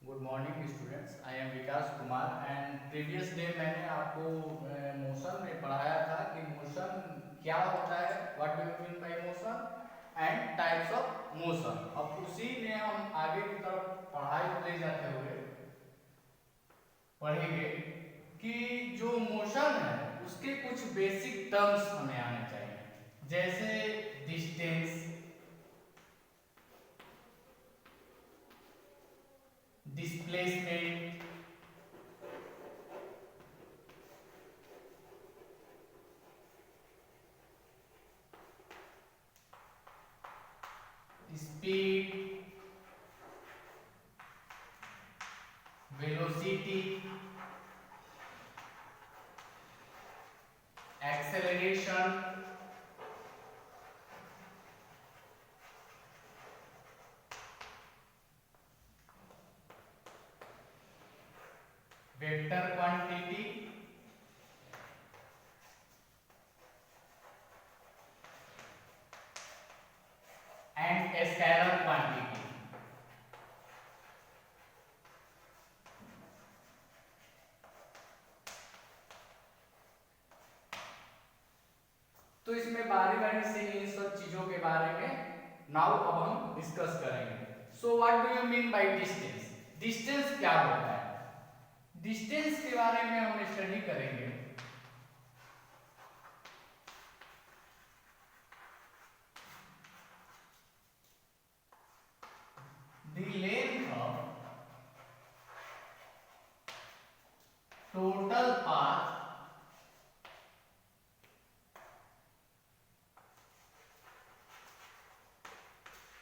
Good morning students, I am Vikas Kumar and previous day मैंने आपको motion में पढ़ाया था कि मोशन क्या होता है, what do you mean by motion and types of motion. अब उसी में हम आगे की तरफ पढ़ाई को ले जाते हुए पढ़ेंगे कि जो मोशन है उसके कुछ बेसिक टर्म्स हमें आने चाहिए, जैसे distance, displacement, speed, velocity, acceleration, vector quantity, and scalar quantity. तो इसमें बारी बारी से इन सब चीजों के बारे में नाउ अब हम डिस्कस करेंगे। So what do you mean by distance? Distance क्या होता है? डिस्टेंस के बारे में हम स्टडी करेंगे। The length of total path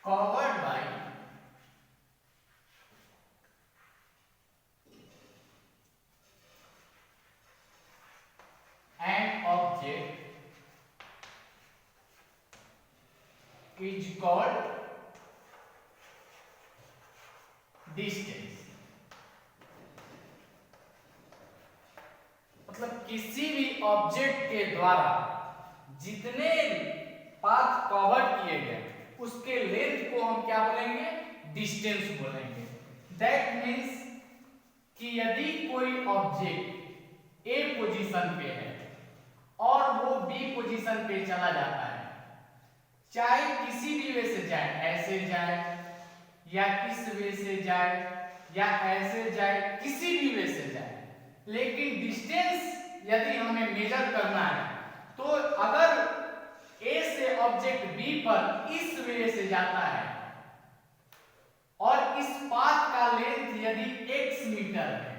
covered by an object is called distance। मतलब किसी भी ऑब्जेक्ट के द्वारा जितने पाथ कवर किए गए उसके लेंथ को हम क्या बोलेंगे? डिस्टेंस बोलेंगे। दैट मीन्स कि यदि कोई ऑब्जेक्ट ए पोजीशन पे है और वो बी पोजीशन पे चला जाता है, चाहे किसी भी वे से जाए, ऐसे जाए या इस वे से जाए या ऐसे जाए, किसी भी वे से जाए, लेकिन डिस्टेंस यदि हमें मेजर करना है तो अगर ए से ऑब्जेक्ट बी पर इस वे से जाता है और इस पाथ का लेंथ यदि x मीटर है,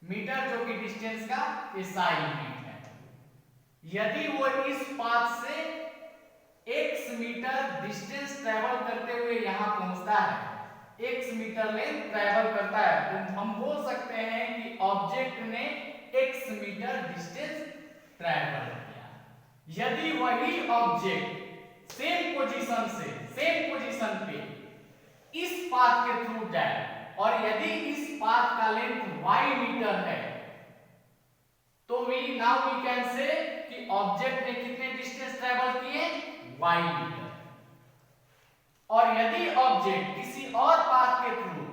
मीटर जो कि डिस्टेंस का SI यूनिट है, यदि वो इस पाथ से x मीटर डिस्टेंस ट्रेवल करते हुए यहां पहुंचता है, x मीटर लेंथ ट्रेवल करता है, तो हम बोल सकते हैं कि ऑब्जेक्ट ने x मीटर डिस्टेंस ट्रेवल किया। यदि वही ऑब्जेक्ट सेम पोजीशन पे इस पाथ के थ्रू जाए और यदि इस पाथ का लेंथ y मीटर है तो वी कैन से कि ऑब्जेक्ट ने कितने डिस्टेंस ट्रेवल किए? y metre. और यदि ऑब्जेक्ट किसी और पाथ के through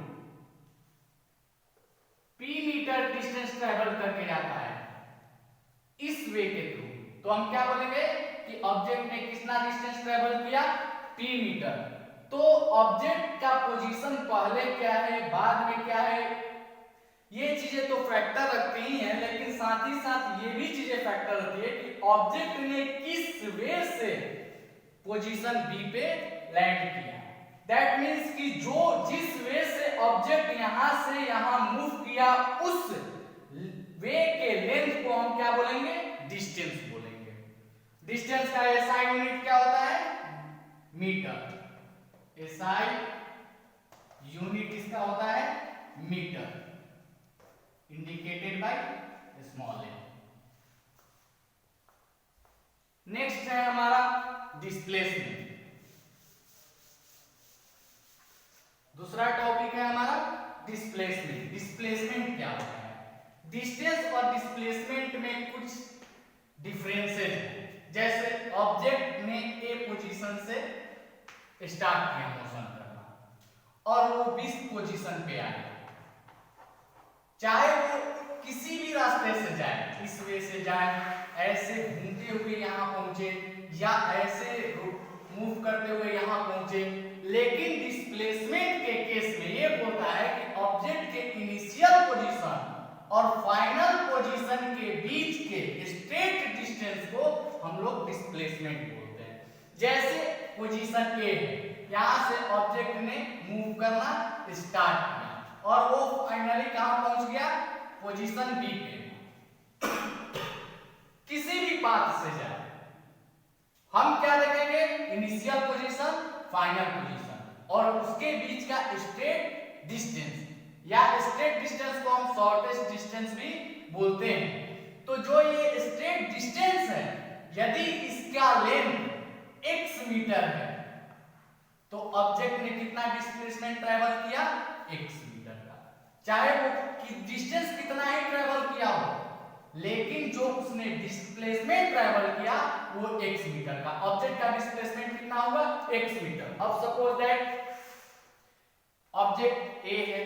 p metre distance travel करके जाता है इस वे के थ्रू, तो हम क्या बोलेंगे कि ऑब्जेक्ट ने कितना डिस्टेंस ट्रेवल किया? p metre. तो ऑब्जेक्ट का पोजीशन पहले क्या है, बाद में क्या है, ये चीजें तो फैक्टर रखती ही हैं, लेकिन साथ ही साथ ये भी चीजें फैक्टर रखती है कि ऑब्जेक्ट ने किस वे से पोजीशन बी पे लैंड किया। दैट मीन्स कि जिस वे से ऑब्जेक्ट यहां से यहां मूव किया उस वे के लेंथ को हम क्या बोलेंगे? डिस्टेंस बोलेंगे। डिस्टेंस का SI यूनिट क्या होता है? मीटर। SI यूनिट इसका होता है metre, indicated by small m। Next है हमारा डिस्प्लेसमेंट। दूसरा टॉपिक है हमारा डिस्प्लेसमेंट। डिस्प्लेसमेंट क्या होता है? डिस्टेंस और डिस्प्लेसमेंट में कुछ डिफरेंसेस है। जैसे ऑब्जेक्ट ने ए पोजीशन से स्टार्ट किया मोशन करना, और वो 20 पोजीशन पे आए, चाहे वो किसी भी रास्ते से जाए, इस वे से जाए, ऐसे घूमते हुए यहाँ पहुंचे, या ऐसे मूव करते हुए यहाँ पहुंचे, लेकिन डिस्प्लेसमेंट के केस में ये बोलता है कि ऑब्जेक्ट के इनिशियल पोजीशन और फाइनल पोजीशन के बीच के स्ट्रेट डिस्टेंस को हम लोग डिस्प्लेसमेंट बोलते हैं। जैसे पोजीशन ए है, यहाँ से ऑब्जेक्ट ने मूव करना स्टार्ट किया और वो फाइनली कहां पहुंच गया, पोजीशन बी पे। किसी भी पाथ से जाए, हम क्या देखेंगे, इनिशियल पोजीशन, फाइनल पोजीशन और उसके बीच का स्ट्रेट डिस्टेंस, या स्ट्रेट डिस्टेंस को हम शॉर्टेस्ट डिस्टेंस भी बोलते हैं। तो जो ये स्ट्रेट डिस्टेंस है, यदि इसका लेंथ x मीटर है, तो ऑब्जेक्ट ने कितना डिस्प्लेसमेंट ट्रैवल किया, x मीटर का, चाहे वो डिस्टेंस कितना ही ट्रैवल किया हो, लेकिन जो उसने डिस्प्लेसमेंट ट्रैवल किया वो x मीटर का। ऑब्जेक्ट का डिस्प्लेसमेंट कितना होगा, x मीटर। अब सपोज दैट ऑब्जेक्ट A है,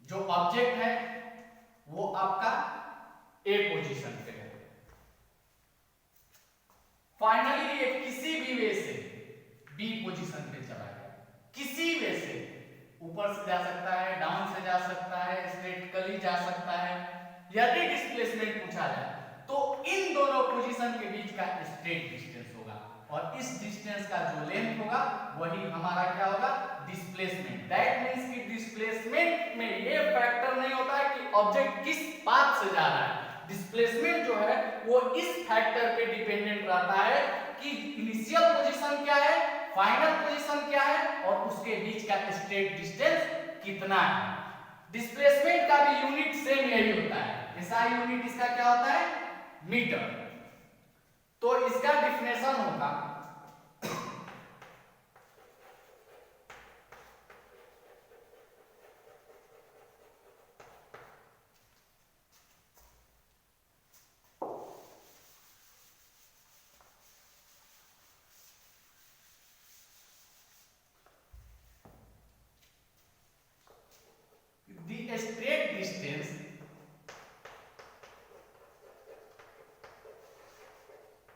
जो ऑब्जेक्ट है वो आपका A पोजीशन पे है, फाइनली ये किसी भी वे से B पोजीशन पे चला गया, किसी वे से, ऊपर से जा सकता है, डाउन से जा सकता है, स्ट्रेटली जा सकता है। यदि डिस्प्लेसमेंट पूछा जाए तो इन दोनों पोजीशन के बीच का स्ट्रेट डिस्टेंस होगा, और इस डिस्टेंस का जो लेंथ होगा वही हमारा क्या होगा, डिस्प्लेसमेंट। दैट मींस कि डिस्प्लेसमेंट में ये फैक्टर नहीं होता है कि ऑब्जेक्ट किस पाथ से जा रहा है, डिस्प्लेसमेंट जो है वो इस फैक्टर पे डिपेंडेंट रहता है कि इनिशियल पोजीशन क्या है, फाइनल पोजीशन क्या है, और उसके बीच का स्ट्रेट डिस्टेंस कितना है। डिस्प्लेसमेंट का भी यूनिट सेम यही होता है, ऐसा यूनिट इसका क्या होता है, मीटर। तो इसका डिफिनेशन होगा the straight distance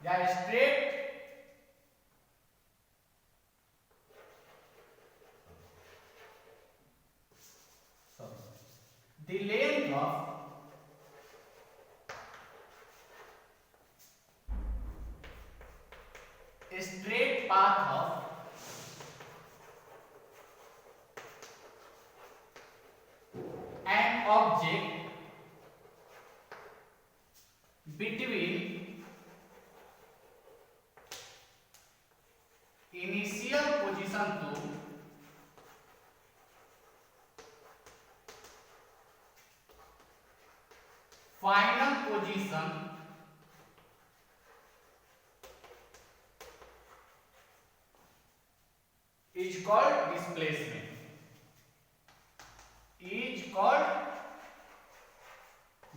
या straight the length of a straight path of an object between initial position to final position is called displacement, is called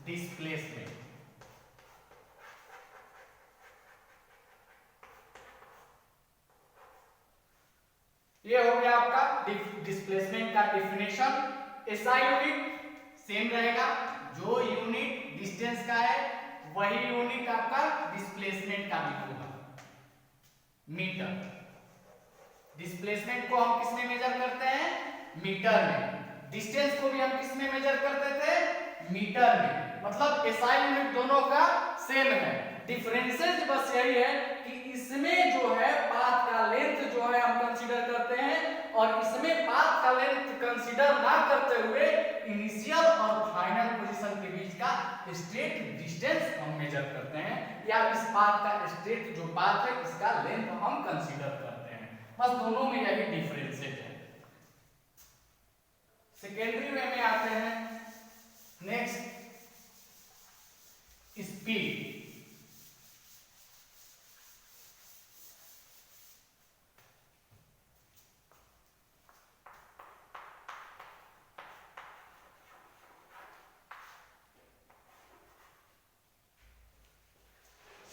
displacement। ये हो गया आपका डिस्प्लेसमेंट का डिफिनेशन। एसआई यूनिट सेम रहेगा, जो unit distance का है वही यूनिट आपका डिस्प्लेसमेंट का भी होगा, मीटर। डिस्प्लेसमेंट को हम किस में मेजर करते हैं, मीटर में। डिस्टेंस को भी हम किस में मेजर करते थे, मीटर में। मतलब एसआई यूनिट दोनों का सेम है, डिफरेंसेस बस यही है कि इसमें जो है पाथ का लेंथ जो है हम कंसीडर करते हैं, और इसमें पाथ का लेंथ कंसीडर ना करते हुए इनिशियल और फाइनल पोजीशन के बीच का स्ट्रेट डिस्टेंस हम मेजर करते हैं, या इस पाथ का स्ट्रेट जो पाथ है इसका लेंथ हम कंसीडर करते हैं। बस दोनों में यही डिफरेंस है। सेकेंडरी वे में आते हैं। Next, speed.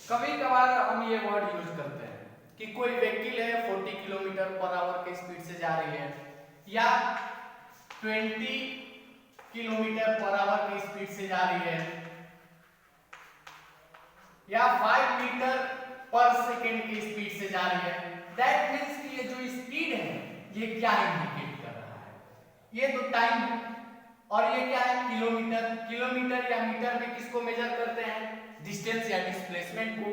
कभी कभार हम ये वर्ड यूज करते हैं कि कोई व्हीकल है 40 किलोमीटर पर आवर की स्पीड से जा रही है या 20 किलोमीटर पर आवर की स्पीड से जा रही है या 5 मीटर पर सेकेंड की स्पीड से जा रही है, दैट मींस कि ये जो स्पीड है ये क्या इंडिकेट कर रहा है, ये तो टाइम है और ये क्या है किलोमीटर। किलोमीटर या मीटर में किसको मेजर करते हैं, डिस्टेंस या डिस्प्लेसमेंट को।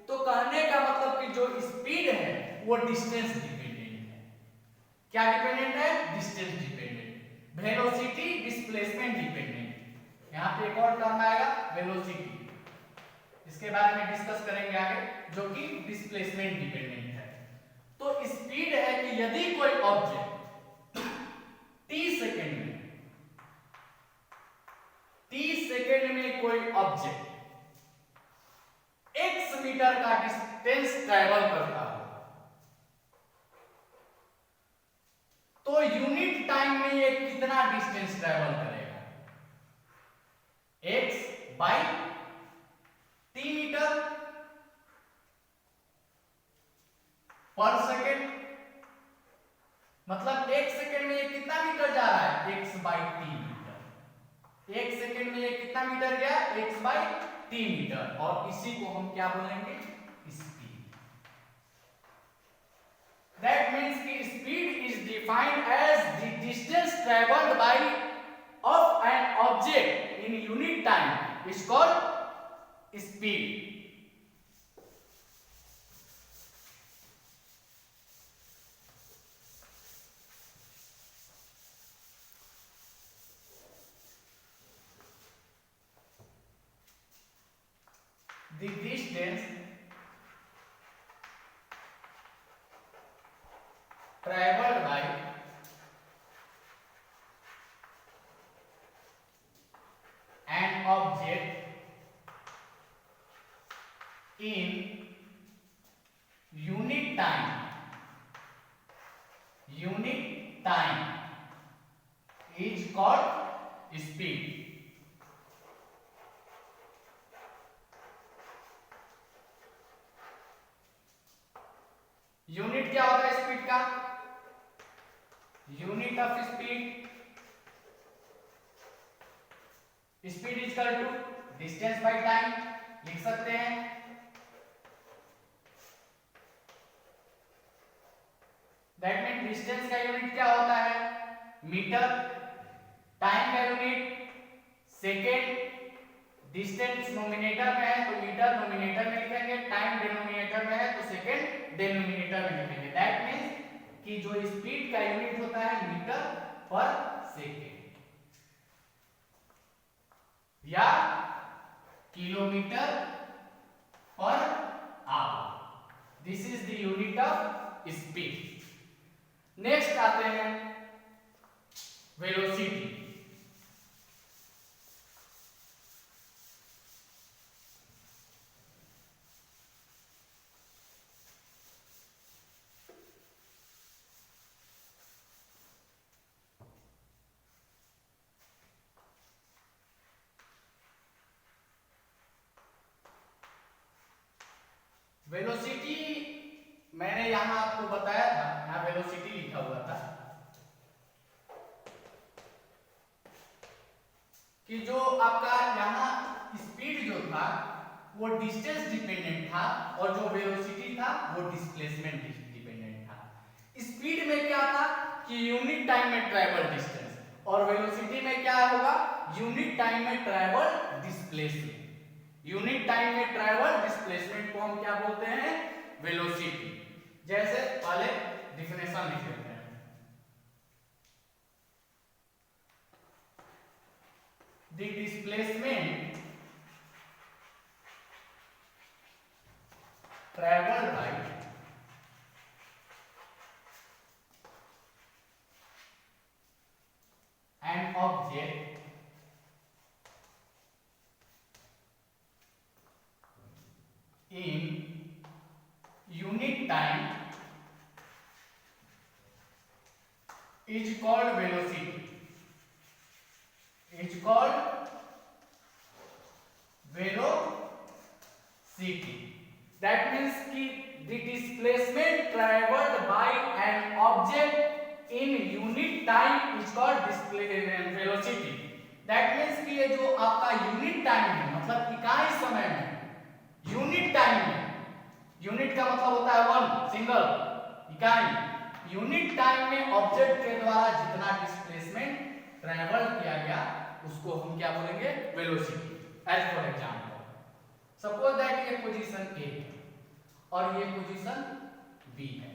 तो कहने का मतलब कि जो स्पीड है वो डिस्टेंस डिपेंडेंट है। क्या डिपेंडेंट है, distance dependent. Velocity displacement dependent. यहां पे एक और टर्म आएगा वेलोसिटी, इसके बारे में डिस्कस करेंगे आगे, जो कि डिस्प्लेसमेंट डिपेंडेंट है। तो स्पीड है कि यदि कोई ऑब्जेक्ट 30 सेकंड में कोई ऑब्जेक्ट x मीटर का डिस्टेंस ट्रैवल करता हो तो यूनिट टाइम में ये कितना डिस्टेंस ट्रैवल करेगा, x बाई t मीटर पर सेकेंड। मतलब 1 सेकेंड में ये कितना मीटर जा रहा है, x by t metre. 1 second में ये कितना मीटर गया, x बाई t मीटर। और इसी को हम क्या बोलेंगे, स्पीड। दैट मींस कि speed is defined as the distance travelled by of an object in unit time is called speed. The distance traveled by an object in unit time is called speed। Unit क्या होता है speed का, unit of speed equal to distance by time लिख सकते हैं। That mean distance का unit क्या होता है, मीटर। टाइम का यूनिट सेकेंड। डिस्टेंस नोमिनेटर में है तो मीटर नोमिनेटर में लिखेंगे, टाइम डिनोमिनेटर में है तो सेकेंड डिनोमिनेटर में लिखेंगे। दैट मींस कि जो स्पीड का यूनिट होता है मीटर पर सेकेंड या kilometre per hour. This is the unit of speed. Next आते हैं वेलोसिटी। वेलोसिटी मैंने यहां आपको बताया था, यहां वेलोसिटी लिखा हुआ था कि जो आपका यहां स्पीड जो था वो डिस्टेंस डिपेंडेंट था और जो वेलोसिटी था वो डिस्प्लेसमेंट डिपेंडेंट था। स्पीड में क्या था कि यूनिट टाइम में ट्रैवल डिस्टेंस, और वेलोसिटी में क्या होगा, यूनिट टाइम में ट्रैवल डिस्प्लेसमेंट। यूनिट टाइम में ट्रैवल डिस्प्लेसमेंट को हम क्या बोलते हैं, वेलोसिटी। जैसे पहले डिफिनेशन लिख लेते हैं। The displacement travelled bye an object in unit time is called velocity, is called velocity। That means कि the displacement object in unit time is called velocity. That means कि ये जो आपका यूनिट टाइम है, मतलब इकाई समय में, यूनिट टाइम में, यूनिट का मतलब होता है वन, सिंगल, इकाई, यूनिट टाइम में ऑब्जेक्ट के द्वारा जितना डिस्प्लेसमेंट ट्रेवल किया गया उसको हम क्या बोलेंगे, velocity. As for example, suppose that ये पोजीशन A और ये पोजीशन B है।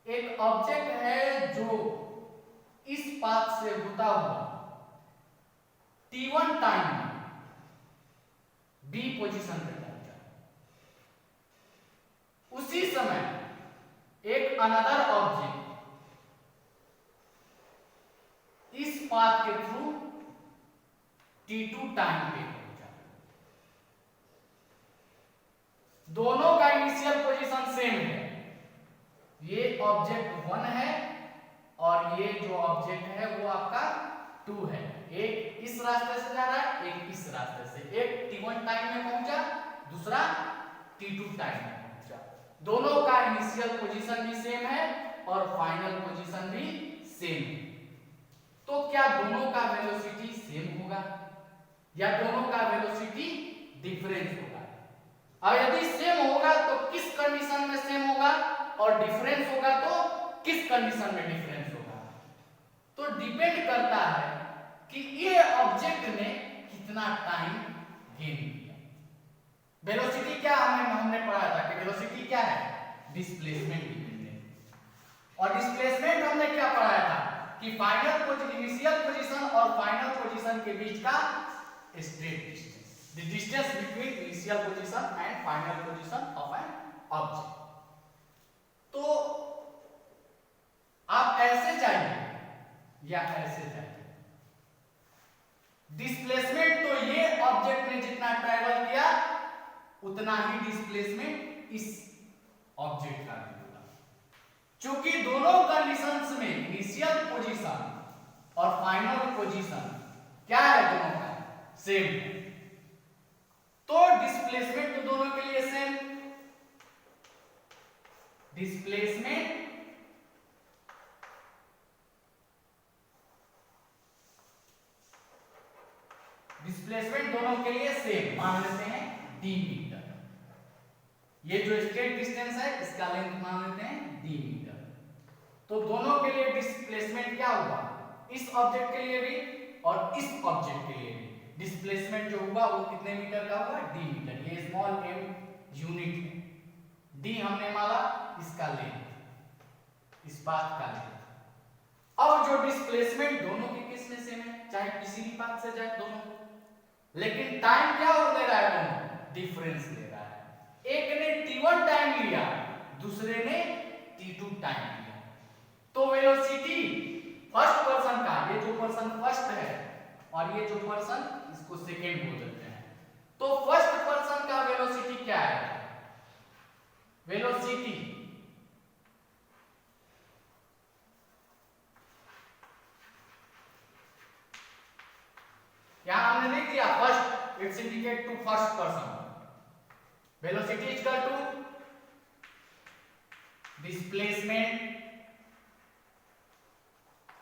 एक ऑब्जेक्ट है जो इस पाथ से होता हुआ t1 टाइम में B पोजीशन पे पहुंचा। उसी समय एक अनदर ऑब्जेक्ट इस पाथ के थ्रू t2 टाइम पे पहुंचा। दोनों का इनिशियल पोजीशन सेम है। ये ऑब्जेक्ट 1 है और ये जो ऑब्जेक्ट है वो आपका 2 है। एक इस रास्ते से जा रहा है, एक इस रास्ते से। एक t1 टाइम में पहुंचा, दूसरा t2 टाइम में पहुंचा। दोनों का इनिशियल पोजीशन भी सेम है और फाइनल पोजीशन भी सेम है। तो क्या दोनों का वेलोसिटी सेम होगा या दोनों का वेलोसिटी डिफरेंस होगा? और यदि सेम होगा तो किस कंडीशन में सेम होगा, और डिफरेंस होगा तो किस कंडीशन में डिफरेंस होगा? तो डिपेंड करता है कि ये ऑब्जेक्ट ने कितना टाइम गेन किया। वेलोसिटी क्या हमने पढ़ा था कि वेलोसिटी क्या है, डिस्प्लेसमेंट डिपेंडेंट। और डिस्प्लेसमेंट हमने क्या पढ़ाया था कि फाइनल पोजीशन, इनिशियल पोजीशन और फाइनल पोजीशन के बीच का straight distance, the distance between initial position and final position of an object. तो आप ऐसे जाइए या ऐसे जाइए, डिस्प्लेसमेंट तो ये ऑब्जेक्ट ने जितना ट्रैवल किया उतना ही डिस्प्लेसमेंट इस ऑब्जेक्ट का भी होगा। क्योंकि दोनों कंडीशंस में इनिशियल पोजीशन और फाइनल पोजीशन क्या है, दोनों का सेम है। तो डिस्प्लेसमेंट तो दोनों के लिए सेम। डिस्प्लेसमेंट दोनों के लिए सेम, मान लेते हैं d मीटर। ये जो स्ट्रेट डिस्टेंस है इसका लेंथ मान लेते हैं d मीटर। तो दोनों के लिए डिस्प्लेसमेंट क्या हुआ, इस ऑब्जेक्ट के लिए भी और इस ऑब्जेक्ट के लिए भी डिस्प्लेसमेंट जो हुआ वो कितने मीटर का हुआ, d मीटर। ये स्मॉल m यूनिट है, d हमने माना इसका लेंथ, इस पाथ का लेंथ। अब जो डिस्प्लेसमेंट दोनों के केस में सेम है, चाहे किसी भी पाथ से जाए दोनों, लेकिन टाइम क्या हो ले रहा है, दोनों डिफरेंस ले रहा है। एक ने t1 टाइम लिया, दूसरे ने t2 टाइम लिया। तो वेलोसिटी फर्स्ट पर्सन का, ये जो पर्सन फर्स्ट है और ये जो पर्सन इसको सेकंड बोल देते हैं, तो फर्स्ट पर्सन का वेलोसिटी क्या है, वेलोसिटी यहां हमने लिख दिया first, it's indicate to first person. Velocity is equal to displacement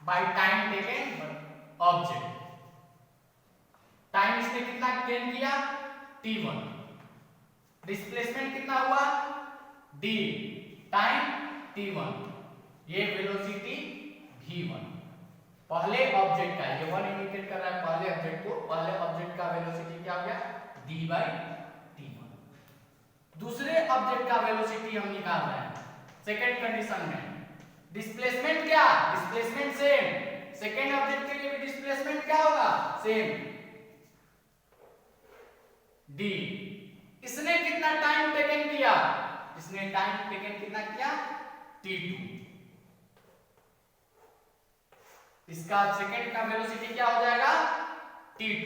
by time taken object. Time इसने कितना गेन किया, t1। डिस्प्लेसमेंट कितना हुआ, d, टाइम t1। ये वेलोसिटी v1 पहले ऑब्जेक्ट का, ये 1 इंडिकेट कर रहा है पहले ऑब्जेक्ट को, पहले ऑब्जेक्ट का वेलोसिटी क्या हो गया, d/t1। दूसरे ऑब्जेक्ट का वेलोसिटी हम निकाल रहे हैं सेकंड कंडीशन में। डिस्प्लेसमेंट क्या, डिस्प्लेसमेंट सेम, सेकंड ऑब्जेक्ट के लिए भी डिस्प्लेसमेंट क्या होगा, सेम, d। इसने कितना टाइम टेकन किया, इसने टाइम टेकन कितना किया, t2। इसका सेकंड का वेलोसिटी क्या हो जाएगा, t2।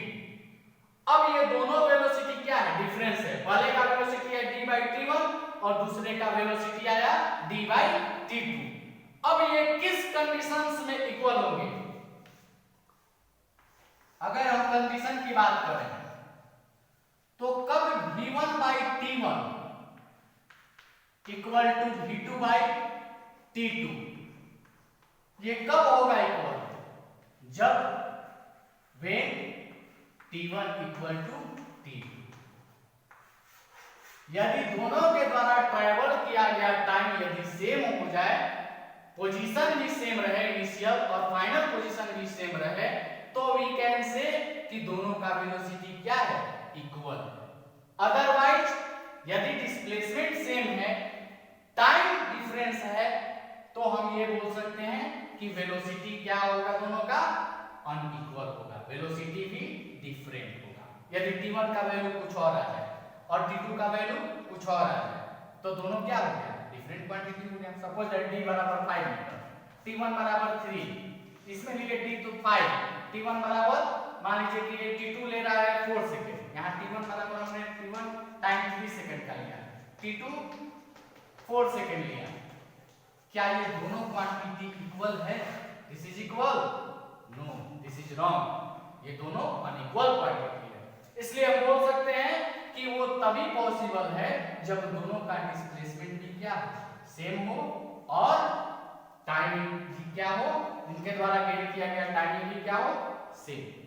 अब ये दोनों वेलोसिटी क्या है, डिफरेंस है। पहले का वेलोसिटी है d/t1 और दूसरे का वेलोसिटी आया d/t2। अब ये किस कंडीशंस में इक्वल होंगे, अगर हम कंडीशन की बात करें तो कब v1/t1 इक्वल टू v2/t2, ये कब होगा इक्वल? जब when t1 equal to t2। यदि दोनों के द्वारा ट्रेवल किया गया टाइम यदि सेम हो जाए, पोजीशन भी सेम रहे, इनिशियल और फाइनल पोजीशन भी सेम रहे, तो वी कैन से कि दोनों का वेलोसिटी क्या है? इक्वल। अदरवाइज यदि डिस्प्लेसमेंट सेम है, टाइम डिफरेंस है, तो हम ये बोल सकते हैं कि वेलोसिटी क्या होगा? दोनों का अनइक्वल होगा, वेलोसिटी भी डिफरेंट होगा। यदि t1 का वैल्यू कुछ और आ जाए और t2 का वैल्यू कुछ और आ जाए, तो दोनों क्या हो गया? डिफरेंट क्वांटिटी हो गया। सपोज दैट d बराबर 5 मीटर, t1 बराबर 3, इसमें लिए d तो 5, t1 बराबर मान लीजिए कि ये t2 ले रहा है 4 सेकंड, यहाँ t1 बराबर हमने t1 टाइम 3 सेकंड का लिया, t2 4 सेकंड लिया। क्या ये दोनों क्वांटिटी इक्वल है? This is equal? No, this is wrong. ये दोनों अनइक्वल क्वांटिटी है। इसलिए हम बोल सकते हैं कि वो तभी पॉसिबल है जब दोनों का डिस्प्लेसमेंट भी क्या सेम हो और टाइमिंग भी क्या हो, इनके द्वारा गेन किया गया टाइमिंग भी क्या हो? सेम।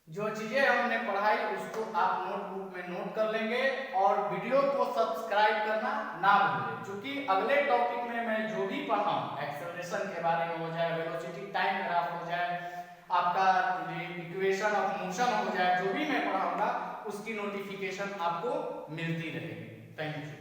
जो चीजें हमने पढ़ाई उसको आप नोटबुक में नोट कर लेंगे और वीडियो को सब्सक्राइब करना ना भूलें, क्योंकि अगले टॉपिक में मैं जो भी पढ़ाऊं, एक्सेलरेशन के बारे में हो जाए, वेलोसिटी टाइम ग्राफ हो जाए, आपका इक्वेशन ऑफ मोशन हो जाए, जो भी मैं पढ़ाऊंगा उसकी नोटिफिकेशन आपको मिलती रहेगी। Thank you.